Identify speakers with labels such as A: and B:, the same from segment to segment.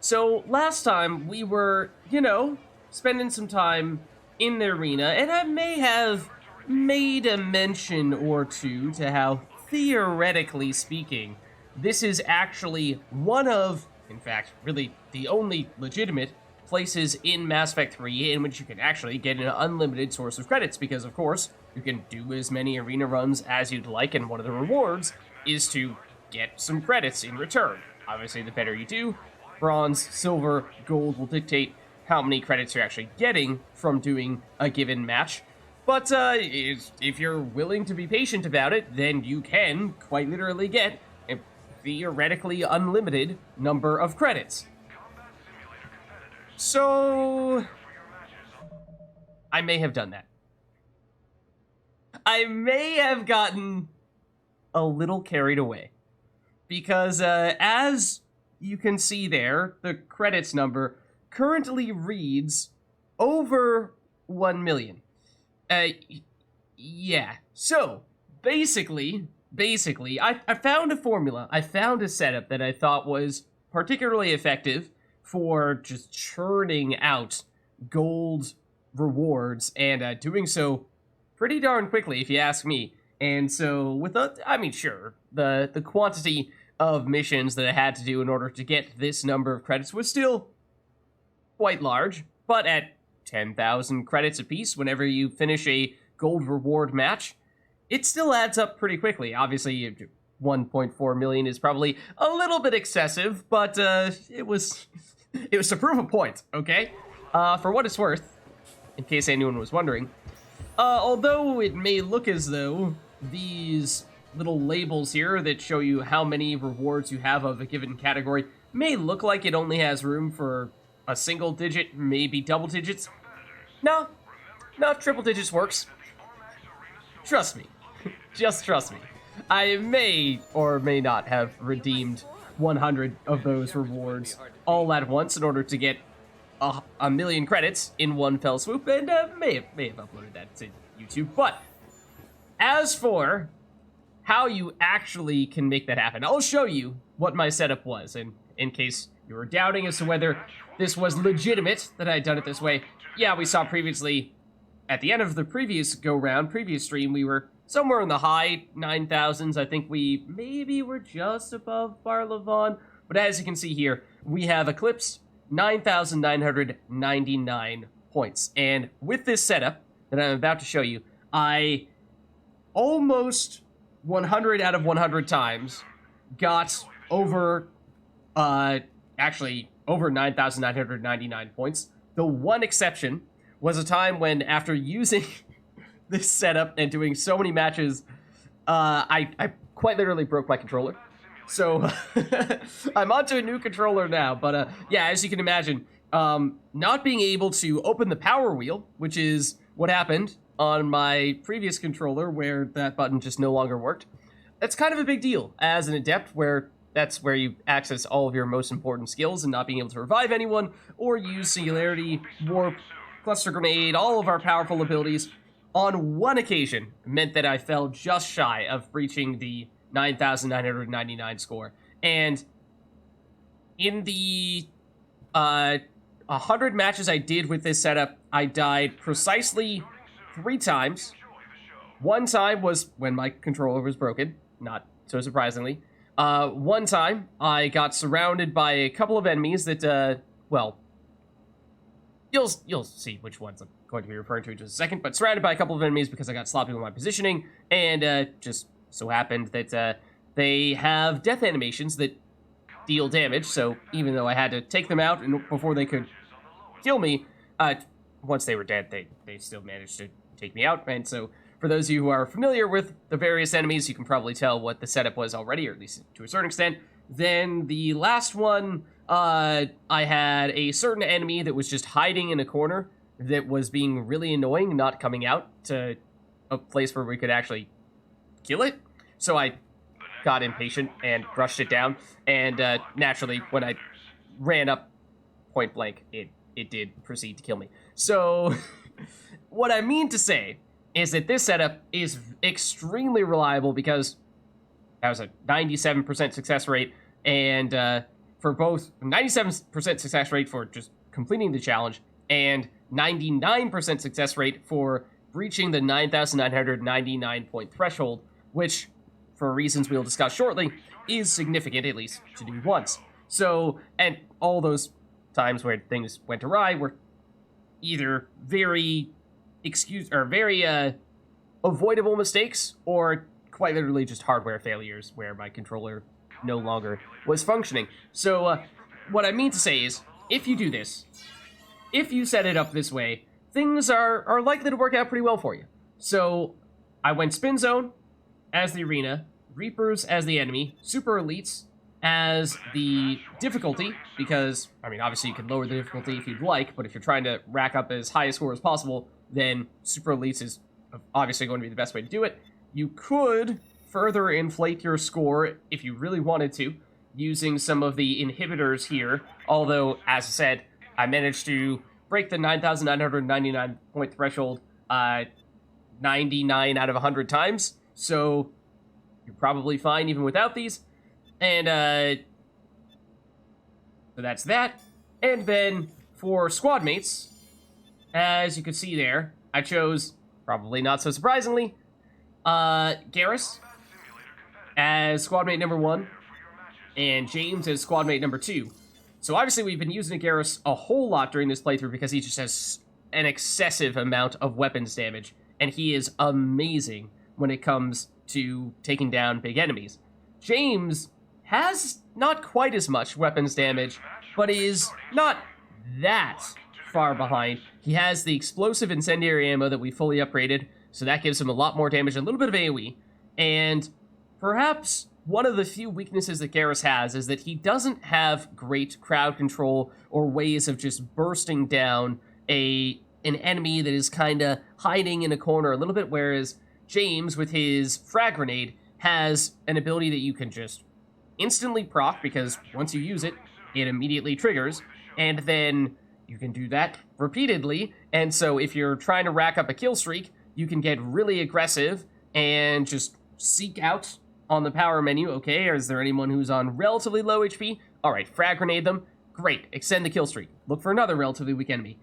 A: So last time we were, spending some time in the arena, and I may have made a mention or two to how, theoretically speaking, this is actually one of, in fact, really the only legitimate places in Mass Effect 3 in which you can actually get an unlimited source of credits, because of course, you can do as many arena runs as you'd like, and one of the rewards is to get some credits in return. Obviously, the better you do, bronze, silver, gold will dictate how many credits you're actually getting from doing a given match. But if you're willing to be patient about it, then you can quite literally get a theoretically unlimited number of credits. So I may have done that. I may have gotten a little carried away. Because as you can see there, the credits number currently reads over 1 million. Yeah. So, basically, I found a formula. I found a setup that I thought was particularly effective for just churning out gold rewards, and doing so pretty darn quickly, if you ask me. And so, the quantity of missions that I had to do in order to get this number of credits was still quite large, but at 10,000 credits apiece, whenever you finish a gold reward match, it still adds up pretty quickly. Obviously, 1.4 million is probably a little bit excessive, but it was to prove a point, okay? For what it's worth, in case anyone was wondering, although it may look as though these little labels here that show you how many rewards you have of a given category may look like it only has room for a single digit, maybe double digits. No, triple digits works. Trust me. Just trust me. I may or may not have redeemed 100 of those rewards all at once in order to get a million credits in one fell swoop, and may have uploaded that to YouTube. But as for how you actually can make that happen, I'll show you what my setup was, and in case you were doubting as to whether this was legitimate that I'd done it this way, yeah, we saw previously, at the end of the previous previous stream, we were somewhere in the high 9,000s. I think we maybe were just above Barlavon, but as you can see here, we have eclipsed 9,999 points. And with this setup that I'm about to show you, I almost 100 out of 100 times got over, actually over 9,999 points. The one exception was a time when, after using this setup and doing so many matches, I quite literally broke my controller. So I'm onto a new controller now, but yeah, as you can imagine, not being able to open the power wheel, which is what happened on my previous controller where that button just no longer worked. That's kind of a big deal as an adept, where that's where you access all of your most important skills, and not being able to revive anyone or use Singularity, Warp, Cluster Grenade, all of our powerful abilities on one occasion meant that I fell just shy of reaching the 9,999 score. And in the 100 matches I did with this setup, I died precisely 3 times. One time was when my controller was broken, not so surprisingly. One time, I got surrounded by a couple of enemies that, well, you'll see which ones I'm going to be referring to in just a second, but surrounded by a couple of enemies because I got sloppy with my positioning, and just so happened that they have death animations that deal damage, so even though I had to take them out before they could kill me, once they were dead, they still managed to take me out. And so for those of you who are familiar with the various enemies, you can probably tell what the setup was already, or at least to a certain extent. Then the last one, I had a certain enemy that was just hiding in a corner that was being really annoying, not coming out to a place where we could actually kill it. So I got impatient and brushed it down, and naturally, when I ran up point blank, it did proceed to kill me. So what I mean to say is that this setup is extremely reliable because that was a 97% success rate, and for both 97% success rate for just completing the challenge and 99% success rate for breaching the 9,999 point threshold, which, for reasons we'll discuss shortly, is significant, at least to do once. So, and all those times where things went awry were either very avoidable mistakes, or quite literally just hardware failures where my controller no longer was functioning. So, what I mean to say is, if you do this, if you set it up this way, things are likely to work out pretty well for you. So, I went Spin Zone as the arena, Reapers as the enemy, Super Elites as the difficulty, because, I mean, obviously you can lower the difficulty if you'd like, but if you're trying to rack up as high a score as possible, then Super Elites is obviously going to be the best way to do it. You could further inflate your score if you really wanted to, using some of the inhibitors here, although, as I said, I managed to break the 9,999 point threshold 99 out of 100 times, so you're probably fine even without these. And, so that's that. And then, for squad mates, as you can see there, I chose, probably not so surprisingly, Garrus as squad mate number 1, and James as squad mate number 2. So obviously we've been using Garrus a whole lot during this playthrough because he just has an excessive amount of weapons damage, and he is amazing when it comes to taking down big enemies. James has not quite as much weapons damage, but is not that far behind. He has the explosive incendiary ammo that we fully upgraded, so that gives him a lot more damage and a little bit of AoE. And perhaps one of the few weaknesses that Garrus has is that he doesn't have great crowd control or ways of just bursting down an enemy that is kind of hiding in a corner a little bit, whereas James, with his frag grenade, has an ability that you can just instantly proc, because once you use it, it immediately triggers, and then you can do that repeatedly. And so if you're trying to rack up a kill streak, you can get really aggressive and just seek out on the power menu, okay, is there anyone who's on relatively low HP? All right, frag grenade them. Great, extend the kill streak. Look for another relatively weak enemy.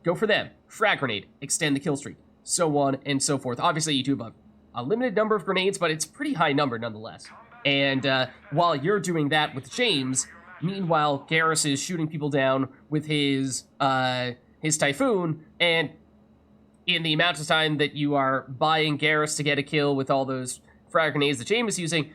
A: Go for them. Frag grenade, extend the kill streak. So on and so forth. Obviously, you do have a limited number of grenades, but it's a pretty high number nonetheless. And while you're doing that with James, meanwhile, Garrus is shooting people down with his Typhoon, and in the amount of time that you are buying Garrus to get a kill with all those frag grenades that James is using,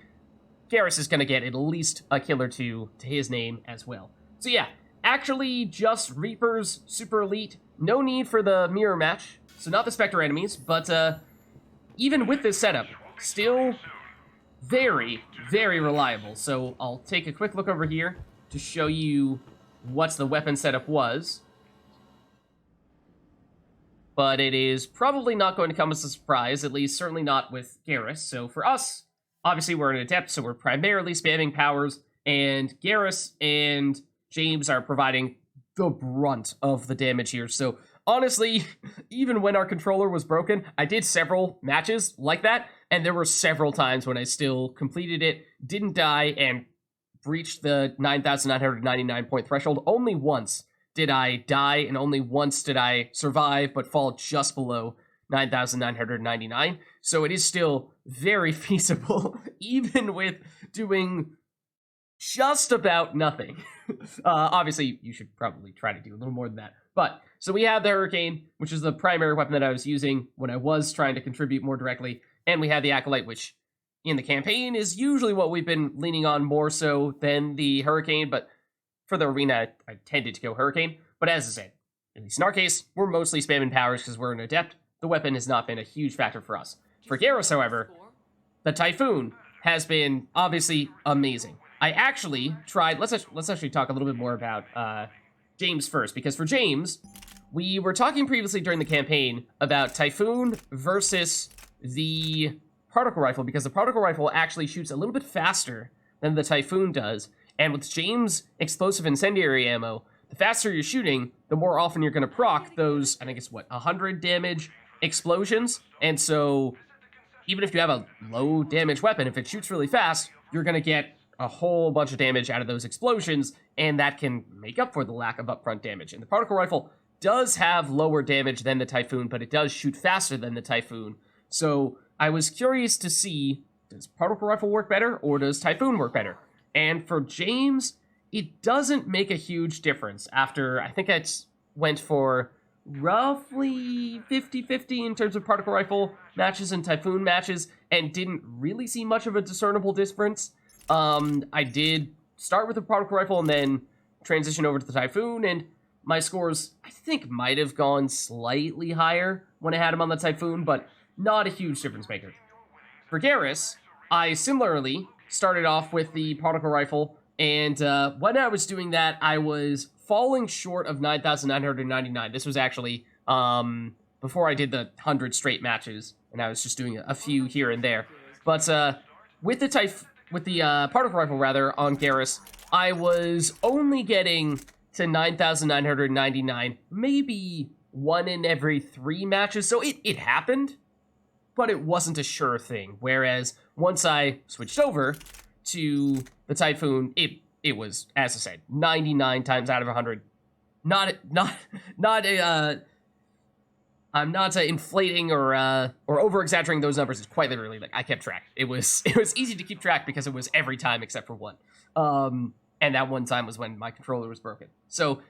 A: Garrus is going to get at least a kill or two to his name as well. So yeah, actually just Reapers, Super Elite, no need for the mirror match, so not the Spectre enemies, but even with this setup, still very, very reliable. So I'll take a quick look over here to show you what the weapon setup was. But it is probably not going to come as a surprise, at least certainly not with Garrus. So for us, obviously we're an adept, so we're primarily spamming powers, and Garrus and James are providing the brunt of the damage here. So honestly, even when our controller was broken, I did several matches like that, and there were several times when I still completed it, didn't die, and breached the 9,999 point threshold. Only once did I die, and only once did I survive, but fall just below 9,999. So it is still very feasible, even with doing just about nothing. Obviously, you should probably try to do a little more than that. But, so we have the Hurricane, which is the primary weapon that I was using when I was trying to contribute more directly, and we have the Acolyte, which in the campaign is usually what we've been leaning on more so than the Hurricane, but for the arena, I tended to go Hurricane. But as I said, at least in our case, we're mostly spamming powers because we're an adept. The weapon has not been a huge factor for us. For Garrus, however, the Typhoon has been obviously amazing. I actually tried, let's actually talk a little bit more about James first, because for James, we were talking previously during the campaign about Typhoon versus the Particle Rifle, because the Particle Rifle actually shoots a little bit faster than the Typhoon does, and with James' explosive incendiary ammo, the faster you're shooting, the more often you're going to proc those, I think it's 100 damage explosions, and so even if you have a low damage weapon, if it shoots really fast, you're going to get a whole bunch of damage out of those explosions, and that can make up for the lack of upfront damage. And the particle rifle does have lower damage than the Typhoon, but it does shoot faster than the Typhoon. So I was curious to see, does particle rifle work better, or does Typhoon work better? And for James, it doesn't make a huge difference. After, I think I went for roughly 50-50 in terms of particle rifle matches and Typhoon matches, and didn't really see much of a discernible difference. I did start with the particle rifle and then transition over to the Typhoon, and my scores, I think, might have gone slightly higher when I had him on the Typhoon, but not a huge difference maker. For Garrus, I similarly started off with the particle rifle, and when I was doing that, I was falling short of 9,999. This was actually before I did the 100 straight matches, and I was just doing a few here and there. But with the particle rifle rather on Garrus, I was only getting to 9,999, maybe 1 in every 3 matches. So it happened, but it wasn't a sure thing. Whereas once I switched over to the Typhoon, it was, as I said, 99 times out of 100. I'm not inflating or over exaggerating those numbers. It's quite literally, like, I kept track. It was easy to keep track because it was every time except for one. And that one time was when my controller was broken. So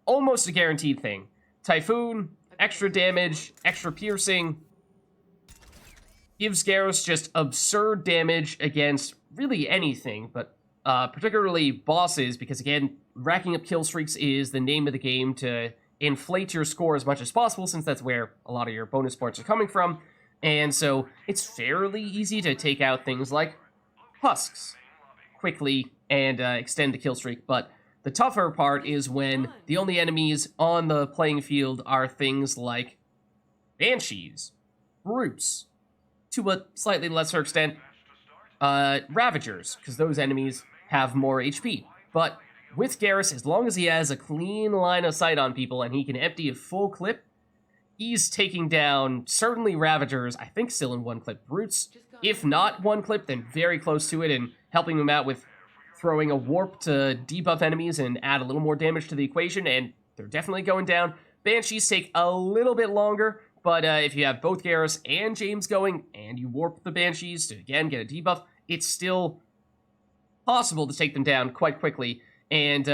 A: almost a guaranteed thing. Typhoon, extra damage, extra piercing, gives Garrus just absurd damage against really anything, but particularly bosses, because again, racking up kill streaks is the name of the game to inflate your score as much as possible, since that's where a lot of your bonus points are coming from. And so it's fairly easy to take out things like husks quickly and extend the kill streak, but the tougher part is when the only enemies on the playing field are things like banshees, brutes, to a slightly lesser extent, ravagers, because those enemies have more HP. But with Garrus, as long as he has a clean line of sight on people and he can empty a full clip, he's taking down certainly ravagers, I think still in one clip, brutes. If not one clip, then very close to it, and helping them out with throwing a warp to debuff enemies and add a little more damage to the equation, and they're definitely going down. Banshees take a little bit longer, but if you have both Garrus and James going, and you warp the Banshees to, again, get a debuff, it's still possible to take them down quite quickly. And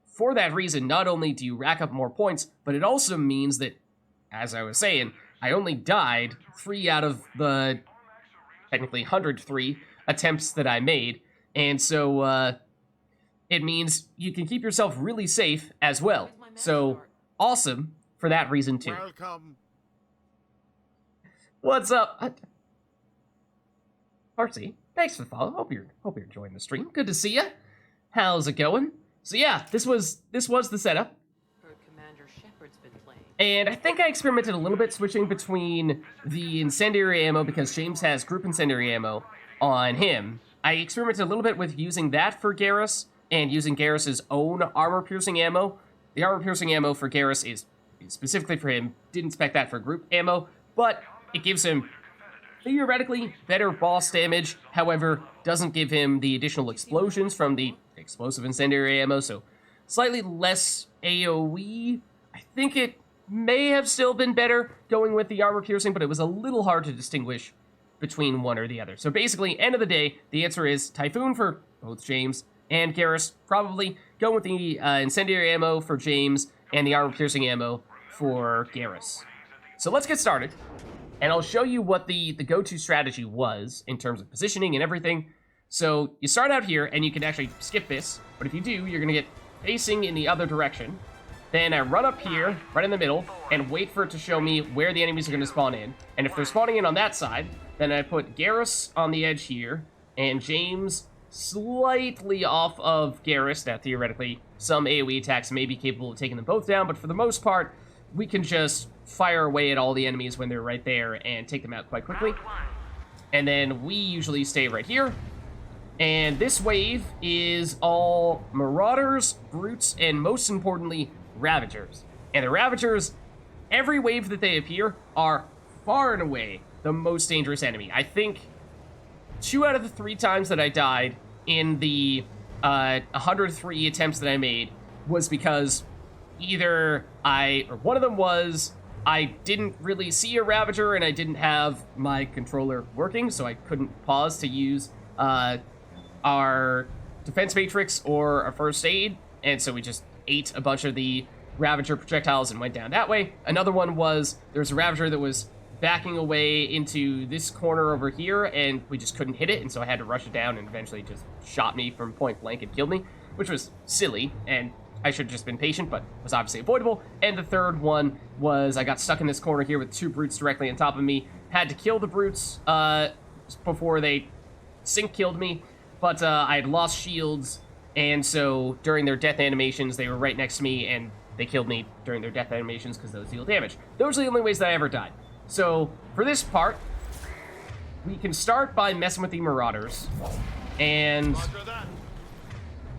A: for that reason, not only do you rack up more points, but it also means that, as I was saying, I only died 3 out of the, technically, 103 attempts that I made. And so it means you can keep yourself really safe as well. So awesome for that reason too.
B: Welcome.
A: What's up? Parsi, thanks for the follow. Hope you're enjoying the stream. Good to see ya. How's it going? So yeah, this was the setup.
C: Commander Shepard's been playing.
A: And I think I experimented a little bit switching between the incendiary ammo, because James has group incendiary ammo on him. I experimented a little bit with using that for Garrus and using Garrus's own armor-piercing ammo. The armor-piercing ammo for Garrus is specifically for him. Didn't spec that for group ammo, but it gives him theoretically better boss damage. However, doesn't give him the additional explosions from the explosive incendiary ammo, so slightly less AoE. I think it may have still been better going with the armor-piercing, but it was a little hard to distinguish between one or the other. So basically, end of the day, the answer is Typhoon for both James and Garrus. Probably go with the incendiary ammo for James and the armor-piercing ammo for Garrus. So let's get started, and I'll show you what the go-to strategy was in terms of positioning and everything. So you start out here, and you can actually skip this, but if you do, you're going to get facing in the other direction. Then I run up here, right in the middle, and wait for it to show me where the enemies are going to spawn in. And if they're spawning in on that side, then I put Garrus on the edge here, and James slightly off of Garrus. Now, theoretically, some AoE attacks may be capable of taking them both down, but for the most part, we can just fire away at all the enemies when they're right there and take them out quite quickly. And then we usually stay right here. And this wave is all Marauders, Brutes, and most importantly, Ravagers. And the Ravagers, every wave that they appear, are far and away the most dangerous enemy. I think 2 out of the 3 times that I died in the 103 attempts that I made was because either one of them was I didn't really see a Ravager and I didn't have my controller working, so I couldn't pause to use our defense matrix or a first aid, and so we just ate a bunch of the Ravager projectiles and went down that way. Another one was there was a Ravager that was backing away into this corner over here, and we just couldn't hit it, and so I had to rush it down, and eventually just shot me from point blank and killed me, which was silly, and I should have just been patient, but was obviously avoidable. And the third one was I got stuck in this corner here with 2 brutes directly on top of me, had to kill the brutes before they sync killed me, but I had lost shields, and so during their death animations, they were right next to me, and they killed me during their death animations because those deal damage. Those are the only ways that I ever died. So, for this part, we can start by messing with the Marauders, and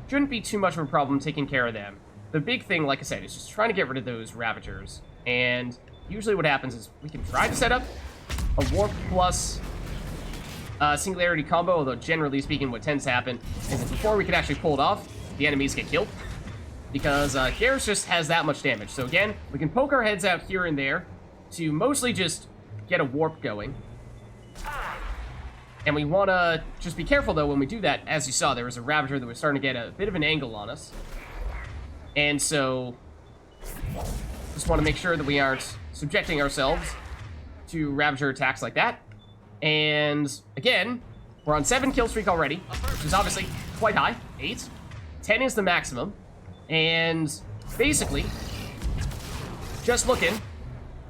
A: shouldn't be too much of a problem taking care of them. The big thing, like I said, is just trying to get rid of those Ravagers, and usually what happens is we can try to set up a Warp plus Singularity combo, although generally speaking what tends to happen is that before we can actually pull it off, the enemies get killed, because Garrus just has that much damage. So again, we can poke our heads out here and there, to mostly just get a warp going. And we want to just be careful, though, when we do that. As you saw, there was a Ravager that was starting to get a bit of an angle on us. And so, just want to make sure that we aren't subjecting ourselves to Ravager attacks like that. And, again, we're on 7 kill streak already, which is obviously quite high. 8. 10 is the maximum. And, basically, just looking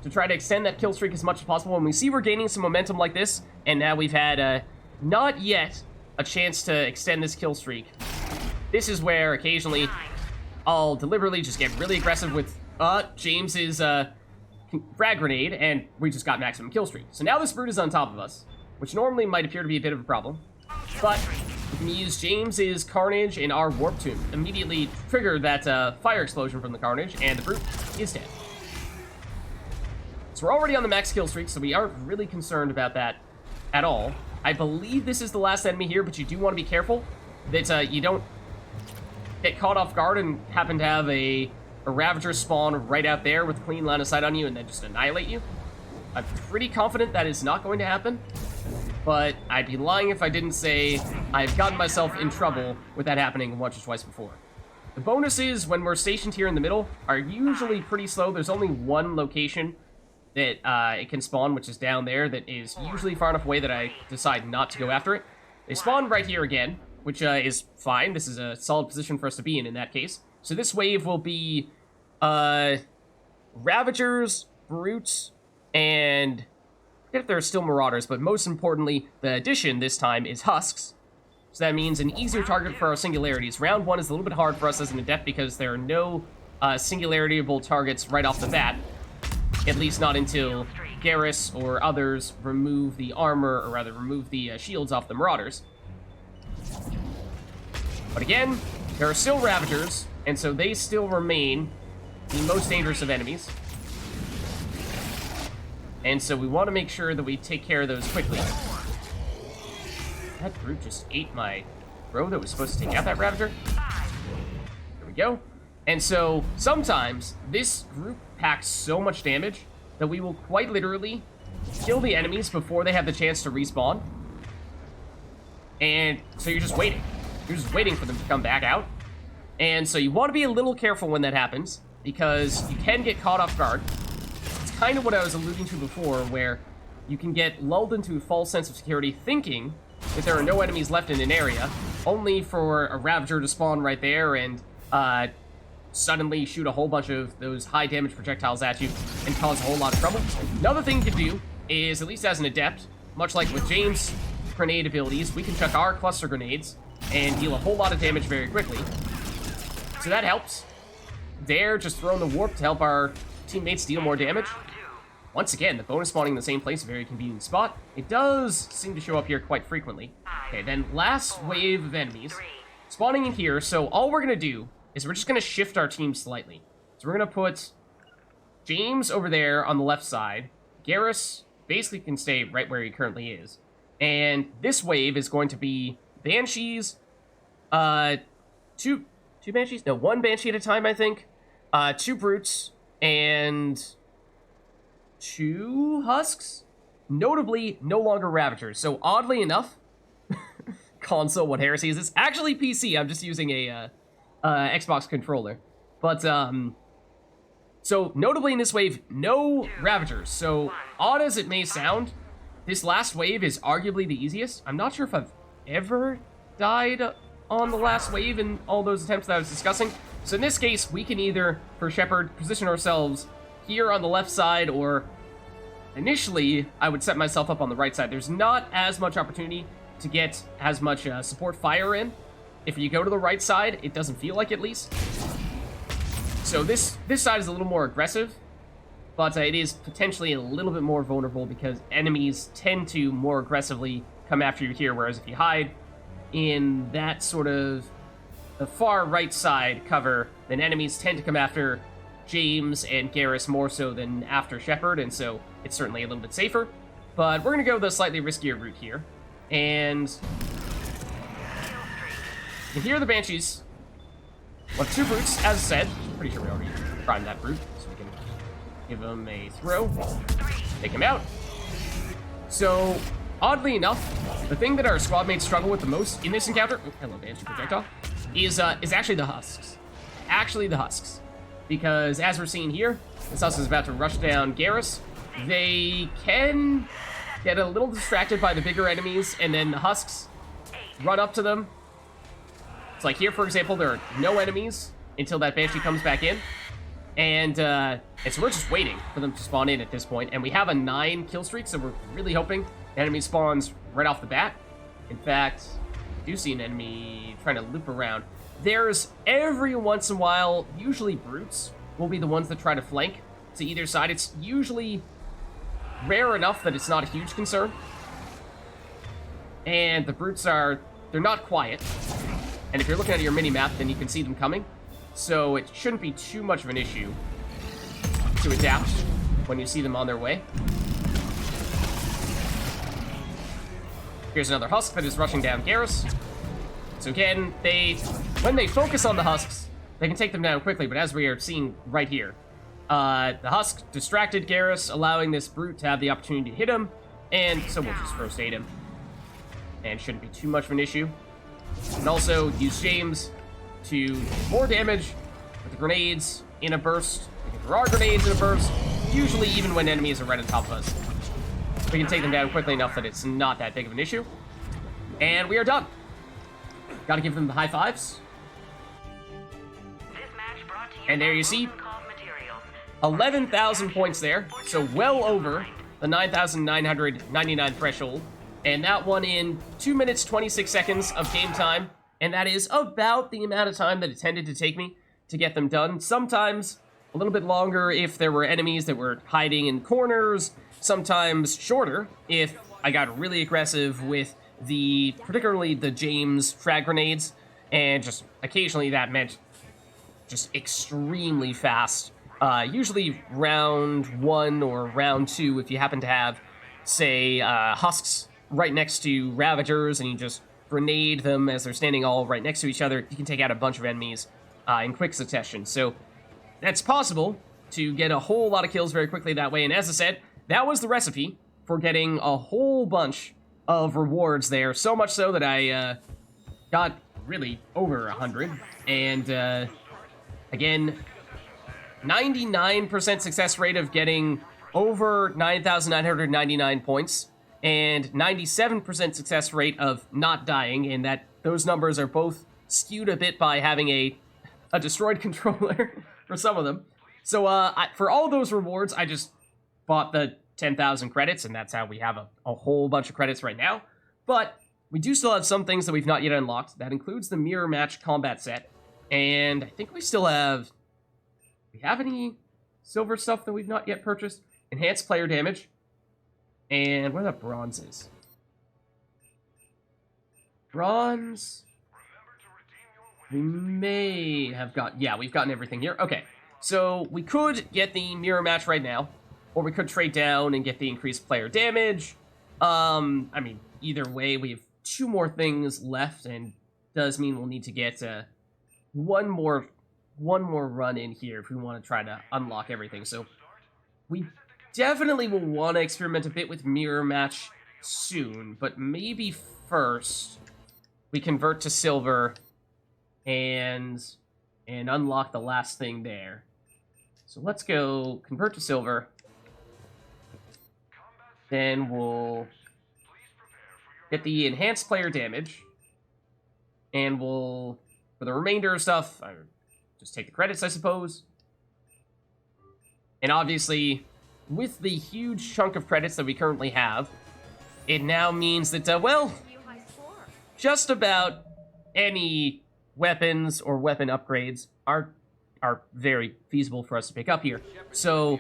A: to try to extend that kill streak as much as possible. When we see we're gaining some momentum like this, and now we've had not yet a chance to extend this kill streak, this is where occasionally I'll deliberately just get really aggressive with James's frag grenade, and we just got maximum kill streak. So now this brute is on top of us, which normally might appear to be a bit of a problem, but we can use James's Carnage and our Warp Tomb, immediately trigger that fire explosion from the Carnage, and the brute is dead. So we're already on the max kill streak, so we aren't really concerned about that at all. I believe this is the last enemy here, but you do want to be careful that you don't get caught off guard and happen to have a Ravager spawn right out there with clean line of sight on you and then just annihilate you. I'm pretty confident that is not going to happen, but I'd be lying if I didn't say I've gotten myself in trouble with that happening once or twice before. The bonuses when we're stationed here in the middle are usually pretty slow. There's only one location that it can spawn, which is down there, that is usually far enough away that I decide not to go after it. They spawn right here again, which is fine. This is a solid position for us to be in that case. So this wave will be Ravagers, Brutes, and I forget if there are still Marauders, but most importantly, the addition this time is Husks. So that means an easier target for our singularities. Round 1 is a little bit hard for us as an adept because there are no singularity-able targets right off the bat. At least not until Garrus or others remove the armor, or rather remove the shields off the Marauders. But again, there are still Ravagers, and so they still remain the most dangerous of enemies. And so we want to make sure that we take care of those quickly. That brute just ate my bro that was supposed to take out that Ravager. There we go. And so sometimes this group packs so much damage that we will quite literally kill the enemies before they have the chance to respawn. And so you're just waiting. You're just waiting for them to come back out. And so you want to be a little careful when that happens, because you can get caught off guard. It's kind of what I was alluding to before, where you can get lulled into a false sense of security thinking that there are no enemies left in an area, only for a Ravager to spawn right there and suddenly shoot a whole bunch of those high damage projectiles at you and cause a whole lot of trouble. Another thing you can do is, at least as an adept, much like with James' grenade abilities, we can chuck our cluster grenades and deal a whole lot of damage very quickly. So that helps. There, just throwing the warp to help our teammates deal more damage. Once again, the bonus spawning in the same place, a very convenient spot. It does seem to show up here quite frequently. Okay, then last wave of enemies spawning in here. So all we're going to do is we're just going to shift our team slightly. So we're going to put James over there on the left side. Garrus basically can stay right where he currently is. And this wave is going to be Banshees, Two banshees? No, one banshee at a time, I think. Two brutes and two husks. Notably, no longer ravagers. So oddly enough, console, what heresy is this? Actually PC. I'm just using a Xbox controller. But so notably in this wave, no ravagers. So odd as it may sound, this last wave is arguably the easiest. I'm not sure if I've ever died on the last wave in all those attempts that I was discussing. So in this case, we can either, for Shepard, position ourselves here on the left side, or initially, I would set myself up on the right side. There's not as much opportunity to get as much support fire in. If you go to the right side, it doesn't feel like, at least. So this side is a little more aggressive, but it is potentially a little bit more vulnerable because enemies tend to more aggressively come after you here, whereas if you hide in that sort of the far right side cover, then enemies tend to come after James and Garrus more so than after Shepard, and so it's certainly a little bit safer. But we're going to go the slightly riskier route here. And you can hear the Banshees. Well, two brutes, as said. Pretty sure we already primed that brute, so we can give him a throw. Take him out. So, oddly enough, the thing that our squad mates struggle with the most in this encounter, oh, hello Banshee projectile, is actually the husks. Actually the husks. Because as we're seeing here, this husk is about to rush down Garrus. They can get a little distracted by the bigger enemies, and then the husks run up to them. It's like here, for example, there are no enemies until that Banshee comes back in. And so we're just waiting for them to spawn in at this point. And we have a 9 kill streak, so we're really hoping the enemy spawns right off the bat. In fact, I do see an enemy trying to loop around. There's every once in a while, usually brutes will be the ones that try to flank to either side. It's usually rare enough that it's not a huge concern. And the brutes they're not quiet. And if you're looking at your mini-map, then you can see them coming. So it shouldn't be too much of an issue to adapt when you see them on their way. Here's another husk that is rushing down Garrus. So again, when they focus on the husks, they can take them down quickly, but as we are seeing right here, the husk distracted Garrus, allowing this brute to have the opportunity to hit him, and so we'll just first aid him. And shouldn't be too much of an issue. And also use James to do more damage with the grenades in a burst. Because there are grenades in a burst, usually even when enemies are right on top of us. We can take them down quickly enough that it's not that big of an issue. And we are done. Gotta give them the high fives. And there you see 11,000 points there, so well over the 9,999 threshold. And that one in 2 minutes, 26 seconds of game time. And that is about the amount of time that it tended to take me to get them done. Sometimes a little bit longer if there were enemies that were hiding in corners. Sometimes shorter if I got really aggressive with particularly the James frag grenades. And just occasionally that meant just extremely fast. Usually round 1 or round 2 if you happen to have, say, husks right next to Ravagers, and you just grenade them as they're standing all right next to each other, you can take out a bunch of enemies in quick succession. So that's possible to get a whole lot of kills very quickly that way. And as I said, that was the recipe for getting a whole bunch of rewards there. So much so that I got really over 100. And again, 99% success rate of getting over 9,999 points. And 97% success rate of not dying, and that those numbers are both skewed a bit by having a destroyed controller for some of them. So for all those rewards, I just bought the 10,000 credits, and that's how we have a whole bunch of credits right now. But we do still have some things that we've not yet unlocked. That includes the mirror match combat set, and I think we still have... Do we have any silver stuff that we've not yet purchased? Enhanced player damage. And what about bronzes? Bronze... We may have got... Yeah, we've gotten everything here. Okay, so we could get the mirror match right now, or we could trade down and get the increased player damage. I mean, either way, we have 2 more things left, and does mean we'll need to get one more run in here if we want to try to unlock everything. So we definitely will want to experiment a bit with mirror match soon, but maybe first we convert to silver and unlock the last thing there. So let's go convert to silver. Then we'll get the enhanced player damage. And we'll, for the remainder of stuff, just take the credits, I suppose. And obviously, with the huge chunk of credits that we currently have, it now means that, well, just about any weapons or weapon upgrades are very feasible for us to pick up here. So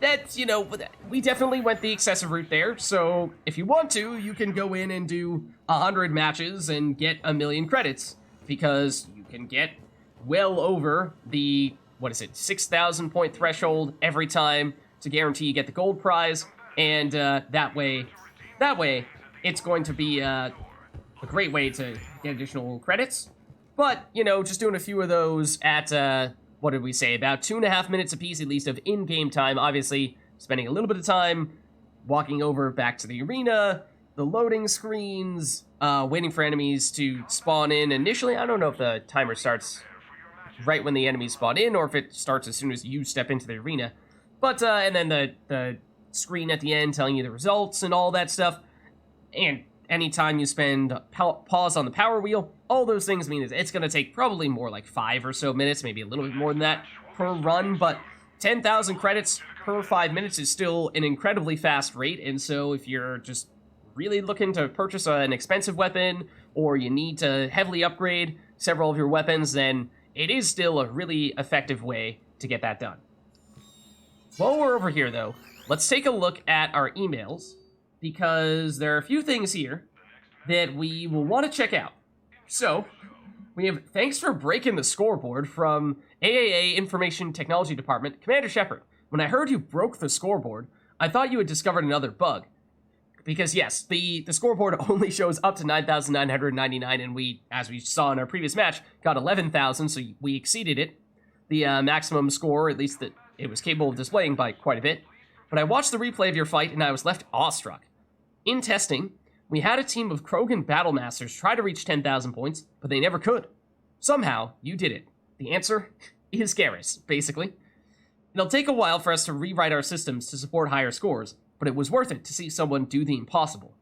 A: that's, you know, we definitely went the excessive route there. So if you want to, you can go in and do 100 matches and get 1,000,000 credits, because you can get well over the, 6,000 point threshold every time to guarantee you get the gold prize. And that way it's going to be a great way to get additional credits. But, you know, just doing a few of those at, what did we say, about 2.5 minutes apiece, at least, of in-game time. Obviously, spending a little bit of time walking over back to the arena, the loading screens, waiting for enemies to spawn in initially. I don't know if the timer starts right when the enemies spawn in, or if it starts as soon as you step into the arena. But, and then the screen at the end telling you the results and all that stuff. And anytime you spend pause on the power wheel, all those things mean it's going to take probably more like 5 or so minutes, maybe a little bit more than that per run, but 10,000 credits per 5 minutes is still an incredibly fast rate. And so if you're just really looking to purchase an expensive weapon, or you need to heavily upgrade several of your weapons, then it is still a really effective way to get that done. While we're over here, though, let's take a look at our emails, because there are a few things here that we will want to check out. So, we have thanks for breaking the scoreboard from AAA Information Technology Department, Commander Shepard. When I heard you broke the scoreboard, I thought you had discovered another bug. Because yes, the scoreboard only shows up to 9,999, and we, as we saw in our previous match, got 11,000, so we exceeded it. The maximum score, at least that it was capable of displaying, by quite a bit. But I watched the replay of your fight, and I was left awestruck. In testing, we had a team of Krogan Battlemasters try to reach 10,000 points, but they never could. Somehow, you did it. The answer is Garrus, basically. It'll take a while for us to rewrite our systems to support higher scores, but it was worth it to see someone do the impossible.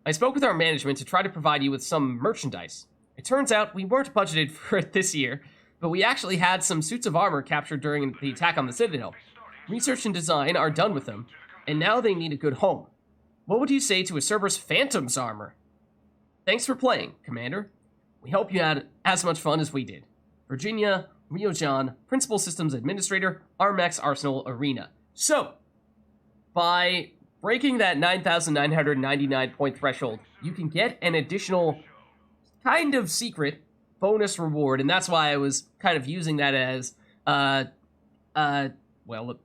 A: I spoke with our management to try to provide you with some merchandise. It turns out we weren't budgeted for it this year, but we actually had some suits of armor captured during the attack on the Citadel. Research and design are done with them, and now they need a good home. What would you say to a Cerberus Phantom's armor? Thanks for playing, Commander. We hope you had as much fun as we did. Virginia, Rio John, Principal Systems Administrator, Armax Arsenal Arena. So, by breaking that 9,999 point threshold, you can get an additional kind of secret bonus reward, and that's why I was kind of using that as, well,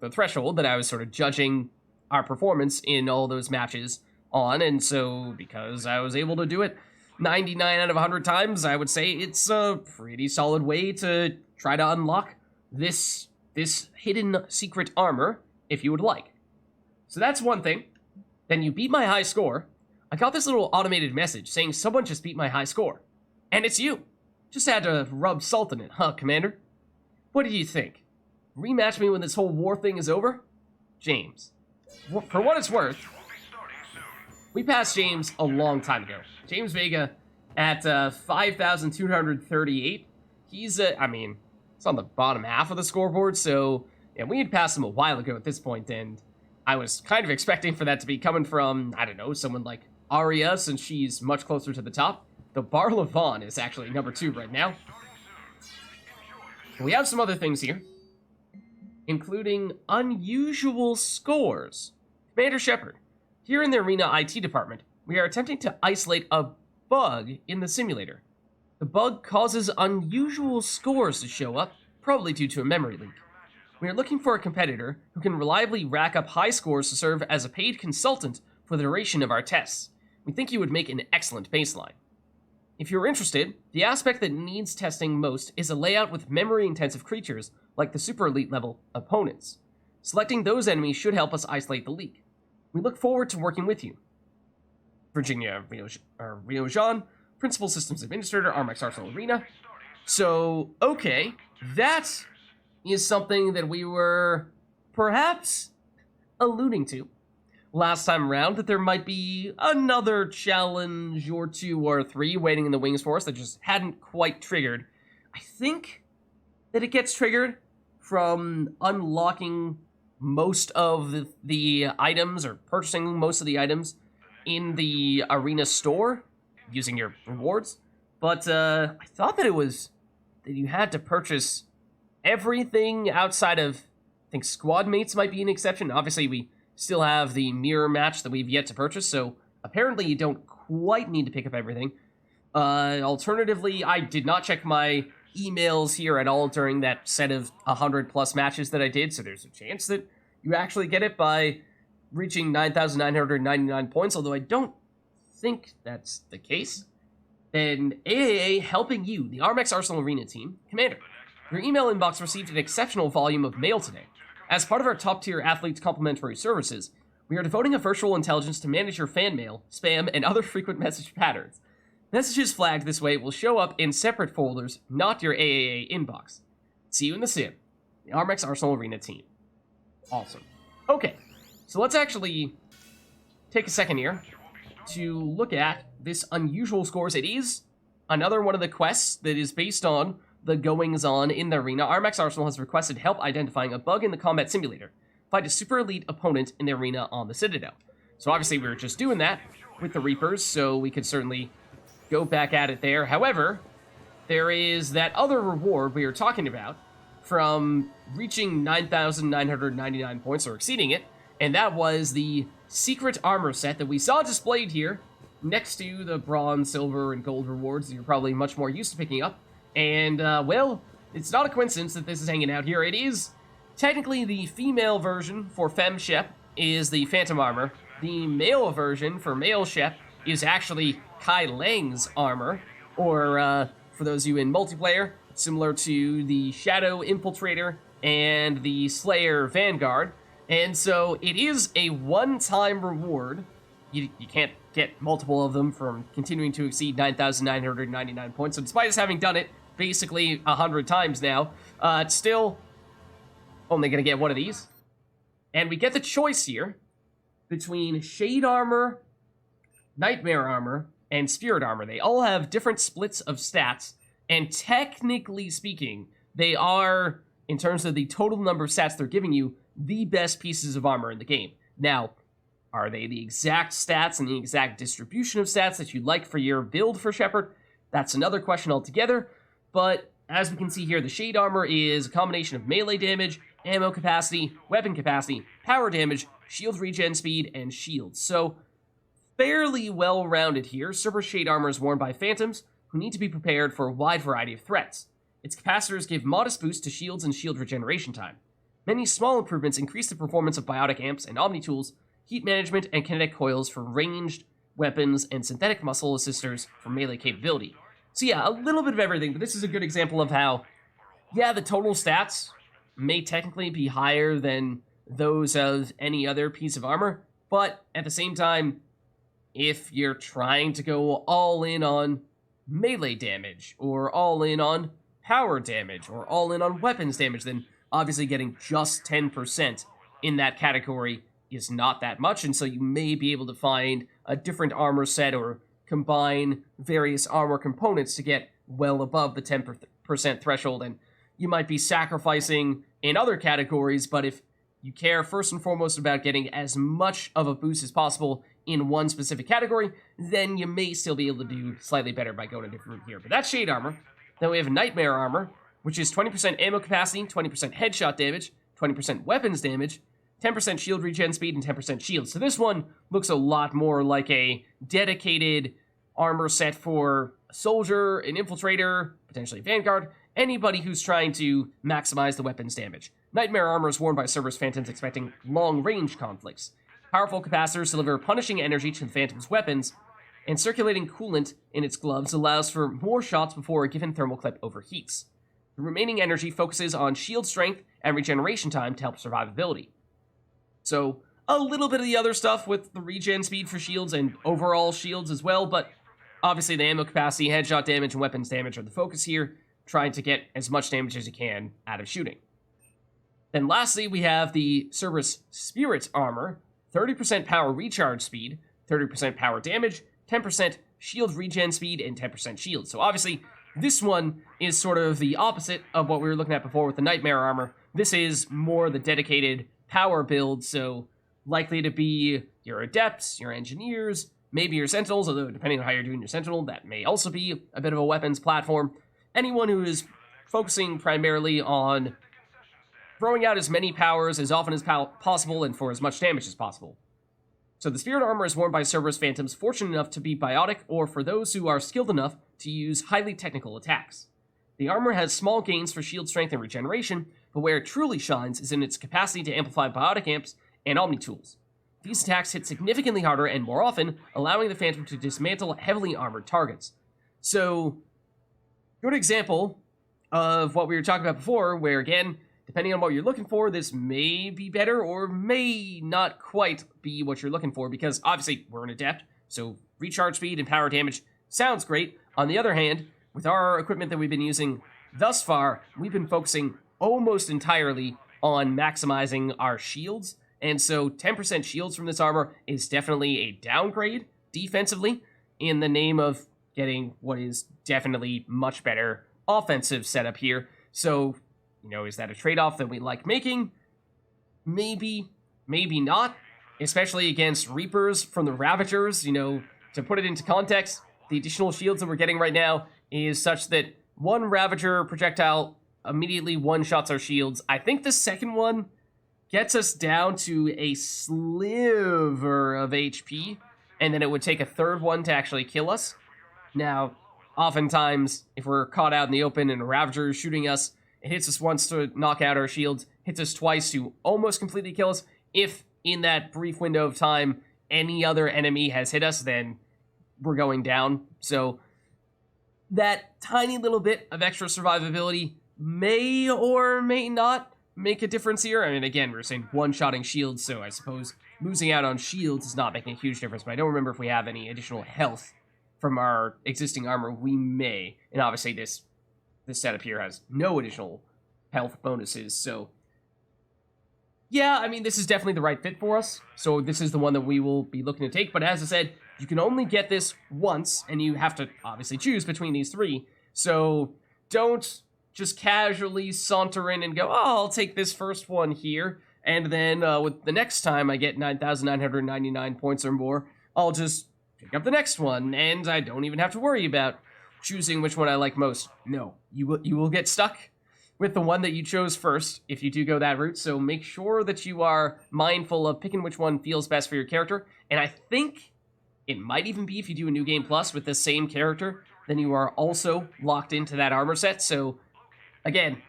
A: the threshold that I was sort of judging our performance in all those matches on. And so, because I was able to do it 99 out of 100 times, I would say it's a pretty solid way to try to unlock this hidden secret armor, if you would like. So that's one thing. Then you beat my high score. I got this little automated message saying someone just beat my high score. And it's you. Just had to rub salt in it, huh, Commander? What do you think? Rematch me when this whole war thing is over? James. For what it's worth, we passed James a long time ago. James Vega at 5,238. He's, it's on the bottom half of the scoreboard, so yeah, we had passed him a while ago at this point, and I was kind of expecting for that to be coming from, I don't know, someone like Arya, since she's much closer to the top. The Barla Vaughn is actually number 2 right now. We have some other things here, including unusual scores. Commander Shepard, here in the Arena IT department, we are attempting to isolate a bug in the simulator. The bug causes unusual scores to show up, probably due to a memory leak. We are looking for a competitor who can reliably rack up high scores to serve as a paid consultant for the duration of our tests. We think you would make an excellent baseline. If you're interested, the aspect that needs testing most is a layout with memory-intensive creatures, like the super elite level opponents. Selecting those enemies should help us isolate the leak. We look forward to working with you. Virginia Rio-Jean, Principal Systems Administrator, Armax Arsenal Arena. So, okay, that is something that we were perhaps alluding to last time around, that there might be another challenge or 2 or 3 waiting in the wings for us that just hadn't quite triggered. I think that it gets triggered from unlocking most of the items, or purchasing most of the items in the arena store using your rewards. But I thought that it was that you had to purchase everything outside of, I think squad mates might be an exception. Obviously, we still have the mirror match that we've yet to purchase, so apparently you don't quite need to pick up everything. Alternatively, I did not check my emails here at all during that set of 100+ matches that I did, so there's a chance that you actually get it by reaching 9,999 points, although I don't think that's the case. Then AAA helping you, the Armax Arsenal Arena team. Commander, your email inbox received an exceptional volume of mail today. As part of our top-tier athletes complimentary services, we are devoting a virtual intelligence to manage your fan mail, spam, and other frequent message patterns. Messages flagged this way will show up in separate folders, not your AAA inbox. See you in the sim, the Armax Arsenal Arena team. Awesome. Okay, so let's actually take a second here to look at this unusual scores. It is another one of the quests that is based on the goings-on in the arena. Armax Arsenal has requested help identifying a bug in the combat simulator. Fight a super elite opponent in the arena on the Citadel. So obviously we were just doing that with the Reapers, so we could certainly go back at it there. However, there is that other reward we were talking about from reaching 9,999 points or exceeding it, and that was the secret armor set that we saw displayed here next to the bronze, silver, and gold rewards that you're probably much more used to picking up. And, well, it's not a coincidence that this is hanging out here. It is technically the female version for Femme Shep is the Phantom Armor. The male version for Male Shep is actually Kai Lang's armor, or, for those of you in multiplayer, similar to the Shadow Infiltrator and the Slayer Vanguard. And so it is a one-time reward. You can't get multiple of them from continuing to exceed 9,999 points. So despite us having done it basically 100 times now, it's still only going to get one of these. And we get the choice here between Shade Armor, Nightmare Armor, and Spirit Armor. They all have different splits of stats, and technically speaking, they are, in terms of the total number of stats they're giving you, the best pieces of armor in the game. Now, are they the exact stats and the exact distribution of stats that you'd like for your build for Shepard? That's another question altogether, but as we can see here, the Shade Armor is a combination of melee damage, ammo capacity, weapon capacity, power damage, shield regen speed, and shields. So, fairly well-rounded here. Super Shade Armor is worn by Phantoms, who need to be prepared for a wide variety of threats. Its capacitors give modest boosts to shields and shield regeneration time. Many small improvements increase the performance of biotic amps and omni tools, heat management, and kinetic coils for ranged weapons, and synthetic muscle assisters for melee capability. So yeah, a little bit of everything, but this is a good example of how, yeah, the total stats may technically be higher than those of any other piece of armor, but at the same time, if you're trying to go all in on melee damage, or all in on power damage, or all in on weapons damage, then obviously getting just 10% in that category is not that much, and so you may be able to find a different armor set or combine various armor components to get well above the 10% threshold, and you might be sacrificing in other categories, but if you care first and foremost about getting as much of a boost as possible in one specific category, then you may still be able to do slightly better by going a different route here. But that's Shade Armor. Then we have Nightmare Armor, which is 20% ammo capacity, 20% headshot damage, 20% weapons damage, 10% shield regen speed, and 10% shield. So this one looks a lot more like a dedicated armor set for a soldier, an infiltrator, potentially a vanguard, anybody who's trying to maximize the weapons damage. Nightmare Armor is worn by Cerberus Phantoms expecting long-range conflicts. Powerful capacitors deliver punishing energy to the Phantom's weapons, and circulating coolant in its gloves allows for more shots before a given thermal clip overheats. The remaining energy focuses on shield strength and regeneration time to help survivability. So, a little bit of the other stuff with the regen speed for shields and overall shields as well, but obviously the ammo capacity, headshot damage, and weapons damage are the focus here, trying to get as much damage as you can out of shooting. Then lastly, we have the Cerberus Spirit Armor, 30% power recharge speed, 30% power damage, 10% shield regen speed, and 10% shield. So obviously, this one is sort of the opposite of what we were looking at before with the Nightmare Armor. This is more the dedicated power build, so likely to be your Adepts, your Engineers, maybe your Sentinels, although depending on how you're doing your Sentinel, that may also be a bit of a weapons platform. Anyone who is focusing primarily on throwing out as many powers as often as possible and for as much damage as possible. So the Spirit Armor is worn by Cerberus Phantoms fortunate enough to be biotic, or for those who are skilled enough to use highly technical attacks. The armor has small gains for shield strength and regeneration, but where it truly shines is in its capacity to amplify biotic amps and omni-tools. These attacks hit significantly harder and more often, allowing the Phantom to dismantle heavily armored targets. So, good example of what we were talking about before, where again, depending on what you're looking for, this may be better or may not quite be what you're looking for, because obviously we're an Adept, so recharge speed and power damage sounds great. On the other hand, with our equipment that we've been using thus far, we've been focusing almost entirely on maximizing our shields, and so 10% shields from this armor is definitely a downgrade defensively in the name of getting what is definitely much better offensive setup here. So, is that a trade-off that we like making? Maybe, maybe not, especially against Reapers from the Ravagers. To put it into context, the additional shields that we're getting right now is such that one Ravager projectile immediately one-shots our shields. I think the second one gets us down to a sliver of HP, and then it would take a third one to actually kill us. Now, oftentimes, if we're caught out in the open and a Ravager is shooting us, it hits us once to knock out our shields, hits us twice to almost completely kill us. If, in that brief window of time, any other enemy has hit us, then we're going down. So, that tiny little bit of extra survivability may or may not make a difference here. I mean, again, we're saying one-shotting shields, so I suppose losing out on shields is not making a huge difference, but I don't remember if we have any additional health from our existing armor. We may, and obviously this setup here has no additional health bonuses, so yeah, I mean, this is definitely the right fit for us, so this is the one that we will be looking to take, but as I said, you can only get this once, and you have to obviously choose between these three, so don't just casually saunter in and go, oh, I'll take this first one here, and then with the next time I get 9,999 points or more, I'll just pick up the next one, and I don't even have to worry about choosing which one I like most. No, you will get stuck with the one that you chose first if you do go that route, so make sure that you are mindful of picking which one feels best for your character, and I think it might even be if you do a New Game Plus with the same character, then you are also locked into that armor set, so again,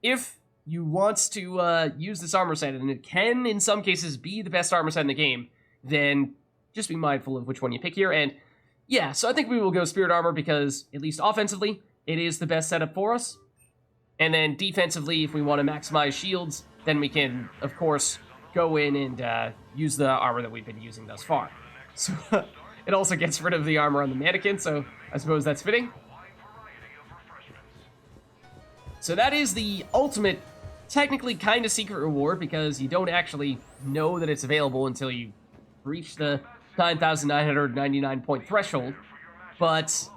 A: if you want to use this armor set, and it can, in some cases, be the best armor set in the game, then just be mindful of which one you pick here. And yeah, so I think we will go Spirit Armor because, at least offensively, it is the best setup for us. And then defensively, if we want to maximize shields, then we can, of course, go in and use the armor that we've been using thus far. So it also gets rid of the armor on the mannequin, so I suppose that's fitting. So that is the ultimate, technically kind of secret reward, because you don't actually know that it's available until you reach the 9,999 point threshold. But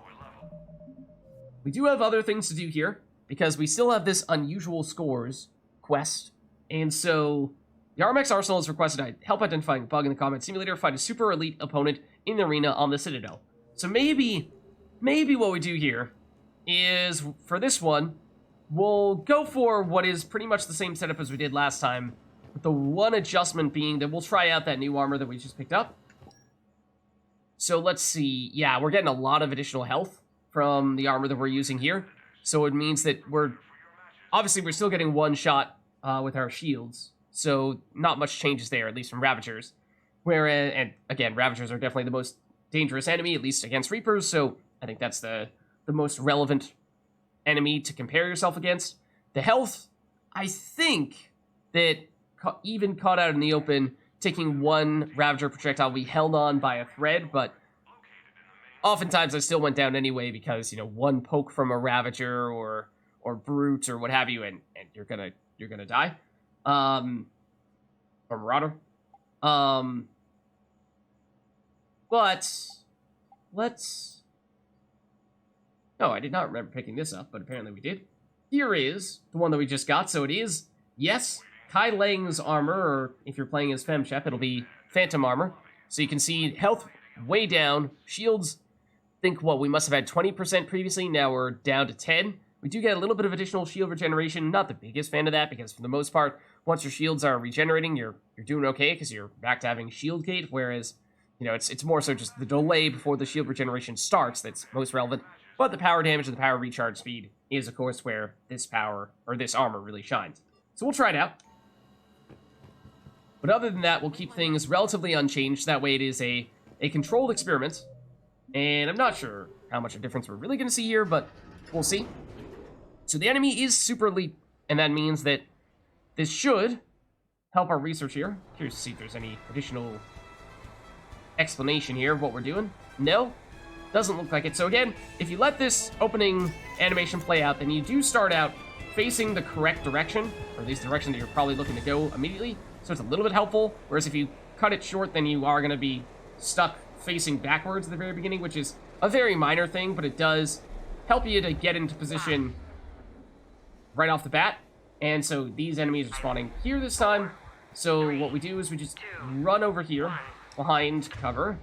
A: we do have other things to do here, because we still have this Unusual Scores quest. And so the RMX Arsenal has requested I help identifying a bug in the combat simulator, find a super elite opponent in the arena on the Citadel. So maybe what we do here is, for this one, we'll go for what is pretty much the same setup as we did last time, with the one adjustment being that we'll try out that new armor that we just picked up. So let's see. Yeah, we're getting a lot of additional health from the armor that we're using here. So it means that we're still getting one shot with our shields. So not much changes there, at least from Ravagers. Whereas, and again, Ravagers are definitely the most dangerous enemy, at least against Reapers, so I think that's the most relevant enemy to compare yourself against. The health, I think that even caught out in the open, taking one Ravager projectile, we held on by a thread, but oftentimes I still went down anyway because, you know, one poke from a Ravager or Brute or what have you, and you're gonna die. Or Marauder. But let's... Oh, I did not remember picking this up, but apparently we did. Here is the one that we just got, so it is, yes, Kai Lang's armor, or if you're playing as Fem Shep, it'll be Phantom armor. So you can see health way down, shields, think what, we must have had 20% previously, now we're down to 10. We do get a little bit of additional shield regeneration, not the biggest fan of that, because for the most part, once your shields are regenerating, you're doing okay, because you're back to having shield gate, whereas, you know, it's more so just the delay before the shield regeneration starts that's most relevant. But the power damage and the power recharge speed is, of course, where this power, or this armor, really shines. So we'll try it out. But other than that, we'll keep things relatively unchanged. That way it is a controlled experiment. And I'm not sure how much of a difference we're really going to see here, but we'll see. So the enemy is super elite, and that means that this should help our research here. Curious to see if there's any additional explanation here of what we're doing. No, doesn't look like it. So again, if you let this opening animation play out, then you do start out facing the correct direction, or at least the direction that you're probably looking to go immediately. So it's a little bit helpful, whereas if you cut it short, then you are going to be stuck facing backwards at the very beginning, which is a very minor thing, but it does help you to get into position right off the bat. And so these enemies are spawning here this time. So what we do is we just run over here behind cover,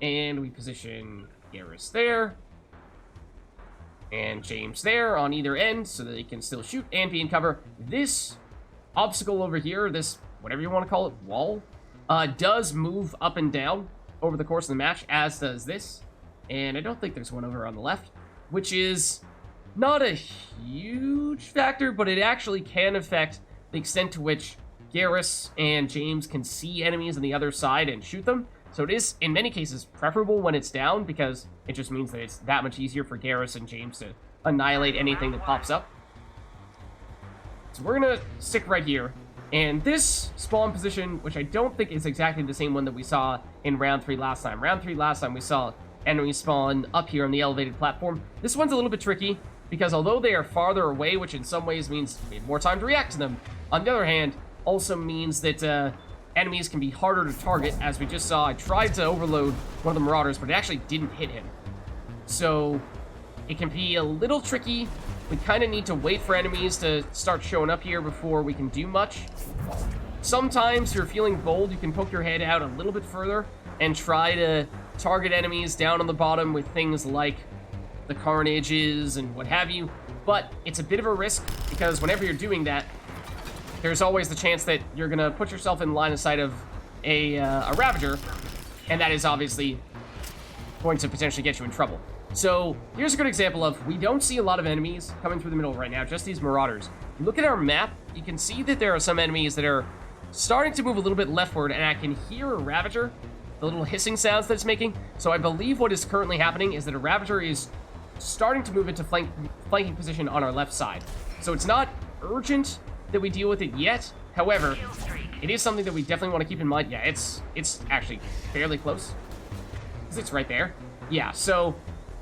A: and we position Garrus there, and James there on either end, so that they can still shoot and be in cover. This obstacle over here, this, whatever you want to call it, wall, does move up and down over the course of the match, as does this. And I don't think there's one over on the left, which is not a huge factor, but it actually can affect the extent to which Garrus and James can see enemies on the other side and shoot them. So it is, in many cases, preferable when it's down, because it just means that it's that much easier for Garrus and James to annihilate anything that pops up. So we're going to stick right here. And this spawn position, which I don't think is exactly the same one that we saw in round 3 last time. Round 3 last time we saw enemies spawn up here on the elevated platform. This one's a little bit tricky, because although they are farther away, which in some ways means we have more time to react to them, on the other hand, also means that enemies can be harder to target. As we just saw, I tried to overload one of the Marauders, but it actually didn't hit him. So it can be a little tricky. We kind of need to wait for enemies to start showing up here before we can do much. Sometimes, if you're feeling bold, you can poke your head out a little bit further and try to target enemies down on the bottom with things like the Carnages and what have you. But it's a bit of a risk, because whenever you're doing that, there's always the chance that you're going to put yourself in line of sight of a Ravager, and that is obviously going to potentially get you in trouble. So here's a good example of, we don't see a lot of enemies coming through the middle right now, just these Marauders. Look at our map, you can see that there are some enemies that are starting to move a little bit leftward, and I can hear a Ravager, the little hissing sounds that it's making. So I believe what is currently happening is that a Ravager is starting to move into flanking position on our left side. So it's not urgent that we deal with it yet. However, it is something that we definitely want to keep in mind. Yeah, it's actually fairly close, because it's right there. Yeah, so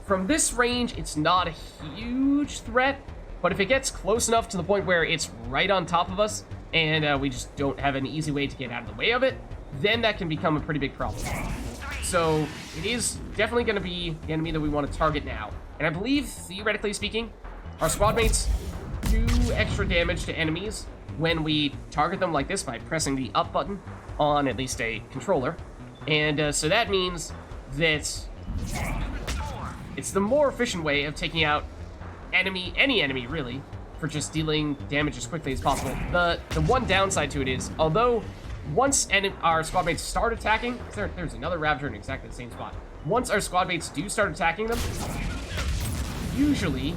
A: from this range, it's not a huge threat, but if it gets close enough to the point where it's right on top of us, and we just don't have an easy way to get out of the way of it, then that can become a pretty big problem. So it is definitely going to be the enemy that we want to target now. And I believe, theoretically speaking, our squad mates do extra damage to enemies when we target them like this by pressing the up button on at least a controller. And so that means that it's the more efficient way of taking out any enemy, really, for just dealing damage as quickly as possible. The one downside to it is, although once our squad mates start attacking, there's another Ravager in exactly the same spot. Once our squad mates do start attacking them, usually,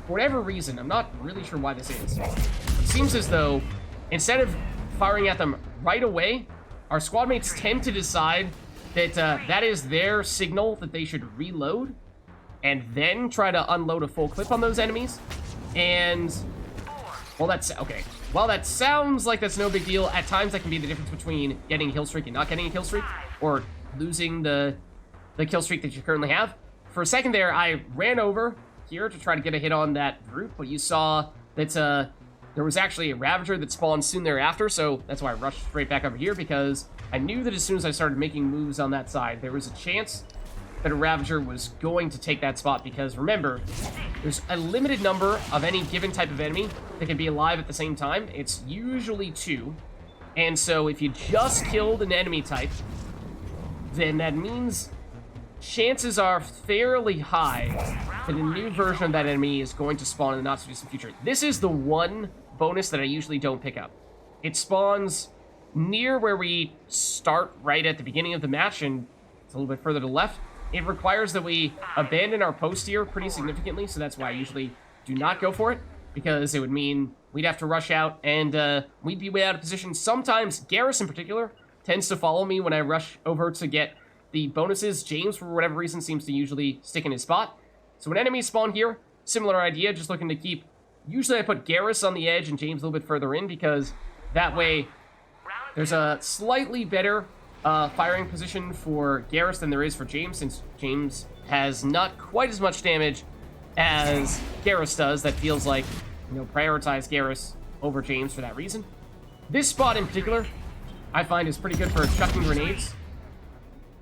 A: for whatever reason, I'm not really sure why this is, it seems as though instead of firing at them right away, our squad mates tend to decide that that is their signal that they should reload and then try to unload a full clip on those enemies. And, well, that's, okay. While that sounds like that's no big deal, at times that can be the difference between getting a kill streak and not getting a kill streak, or losing the kill streak that you currently have. For a second there, I ran over here to try to get a hit on that brute, but you saw that there was actually a Ravager that spawned soon thereafter, so that's why I rushed straight back over here, because I knew that as soon as I started making moves on that side, there was a chance that a Ravager was going to take that spot, because remember, there's a limited number of any given type of enemy that can be alive at the same time. It's usually 2, and so if you just killed an enemy type, then that means chances are fairly high that a new version of that enemy is going to spawn in the not-so-distant future. This is the one bonus that I usually don't pick up. It spawns near where we start right at the beginning of the match, and it's a little bit further to the left. It requires that we abandon our post here pretty significantly, so that's why I usually do not go for it, because it would mean we'd have to rush out, and we'd be way out of position. Sometimes, Garrus in particular, tends to follow me when I rush over to get the bonuses. James, for whatever reason, seems to usually stick in his spot. So when enemies spawn here, similar idea, just looking to keep... Usually I put Garrus on the edge and James a little bit further in, because that way there's a slightly better firing position for Garrus than there is for James, since James has not quite as much damage as Garrus does. That feels like, you know, prioritize Garrus over James for that reason. This spot in particular, I find, is pretty good for chucking grenades,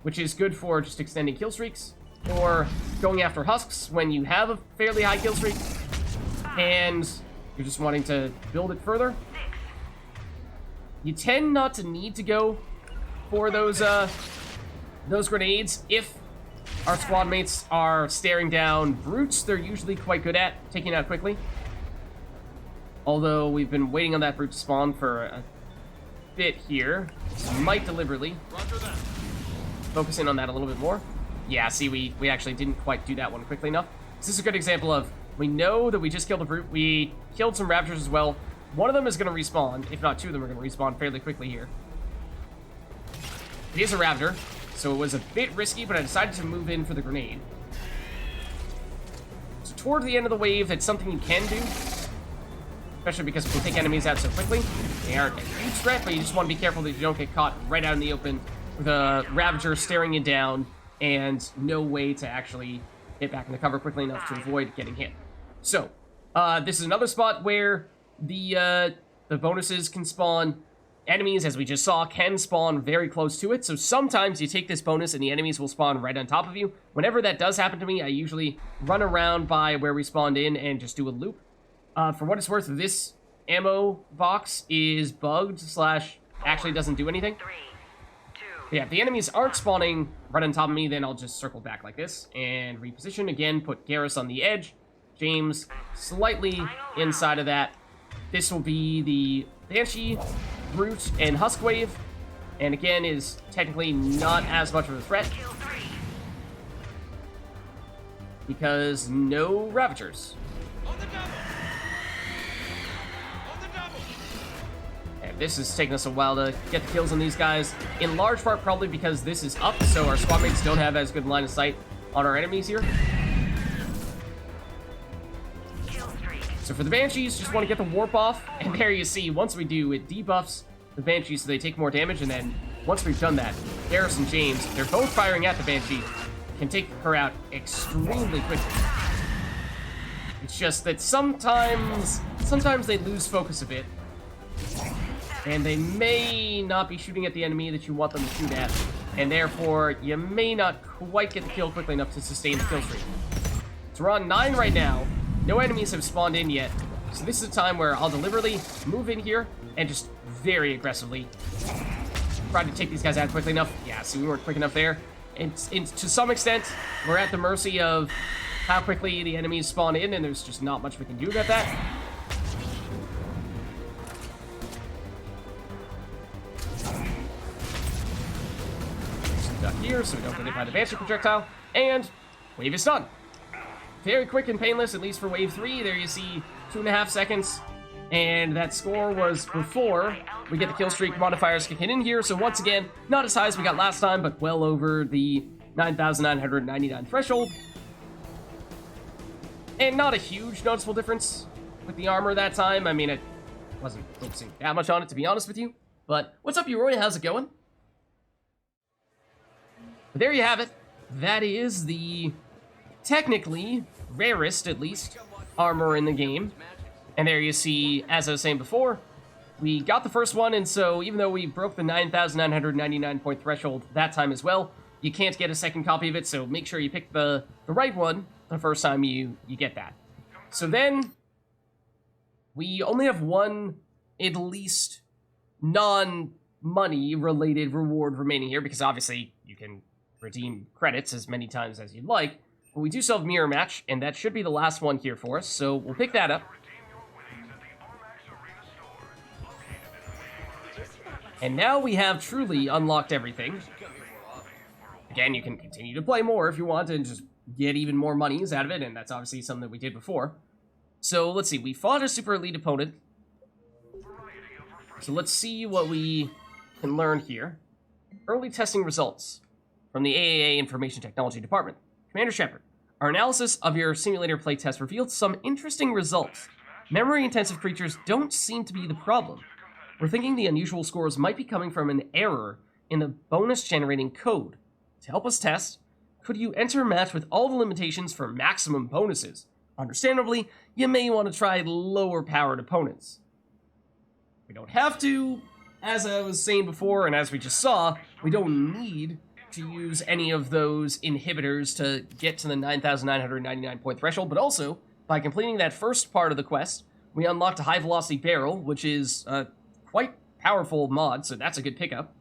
A: which is good for just extending kill streaks, or going after husks when you have a fairly high kill streak, and you're just wanting to build it further. You tend not to need to go for those grenades if our squad mates are staring down brutes. They're usually quite good at taking out quickly. Although we've been waiting on that brute to spawn for a bit here. So might deliberately focus in on that a little bit more. Yeah, see, we actually didn't quite do that one quickly enough. This is a good example of, we know that we just killed a brute. We killed some Ravagers as well. One of them is going to respawn, if not 2 of them are going to respawn fairly quickly here. It is a Ravager, so it was a bit risky, but I decided to move in for the grenade. So toward the end of the wave, it's something you can do, especially because we can take enemies out so quickly. They aren't a huge threat, but you just want to be careful that you don't get caught right out in the open with a Ravager staring you down and no way to actually get back into cover quickly enough to avoid getting hit. So, this is another spot where the bonuses can spawn. Enemies, as we just saw, can spawn very close to it, so sometimes you take this bonus and the enemies will spawn right on top of you. Whenever that does happen to me, I usually run around by where we spawned in and just do a loop. For what it's worth, this ammo box is bugged / actually doesn't do anything. Yeah, if the enemies aren't spawning right on top of me, then I'll just circle back like this and reposition again, put Garrus on the edge, James slightly inside of that. This will be the Banshee, Brute, and Husk Wave, and again is technically not as much of a threat because no Ravagers. And this is taking us a while to get the kills on these guys, in large part probably because this is up, so our squad mates don't have as good line of sight on our enemies here. So for the Banshees, just want to get the warp off, and there you see, once we do, it debuffs the Banshees so they take more damage, and then once we've done that, Garrus and James, they're both firing at the Banshee, can take her out extremely quickly. It's just that sometimes they lose focus a bit, and they may not be shooting at the enemy that you want them to shoot at, and therefore, you may not quite get the kill quickly enough to sustain the kill streak. So we're on 9 right now. No enemies have spawned in yet, so this is a time where I'll deliberately move in here and just very aggressively try to take these guys out quickly enough. Yeah, see, we weren't quick enough there. And to some extent, we're at the mercy of how quickly the enemies spawn in, and there's just not much we can do about that. Just duck here so we don't get hit by the Banshee projectile, and wave is done. Very quick and painless, at least for wave 3. There you see 2.5 seconds And that score was before we get the kill streak modifiers kicking in here. So once again, not as high as we got last time, but well over the 9,999 threshold. And not a huge noticeable difference with the armor that time. I mean, it wasn't focusing that much on it, to be honest with you. But what's up, Roy? How's it going? But there you have it. That is the technically rarest, at least, armor in the game. And there you see, as I was saying before, we got the first one, and so even though we broke the 9,999 point threshold that time as well, you can't get a second copy of it, so make sure you pick the right one the first time you get that. So then, we only have one, at least, non-money related reward remaining here, because obviously you can redeem credits as many times as you'd like, but we do still have Mirror Match, and that should be the last one here for us, so we'll pick that up. And now we have truly unlocked everything. Again, you can continue to play more if you want and just get even more monies out of it, and that's obviously something that we did before. So let's see, we fought a super elite opponent. So let's see what we can learn here. Early testing results from the AAA Information Technology Department. Commander Shepard, our analysis of your simulator playtest revealed some interesting results. Memory-intensive creatures don't seem to be the problem. We're thinking the unusual scores might be coming from an error in the bonus-generating code. To help us test, could you enter a match with all the limitations for maximum bonuses? Understandably, you may want to try lower-powered opponents. We don't have to, as I was saying before, and as we just saw, we don't need to use any of those inhibitors to get to the 9,999 point threshold, but also, by completing that first part of the quest, we unlocked a high-velocity barrel, which is quite powerful mod, so that's a good pickup.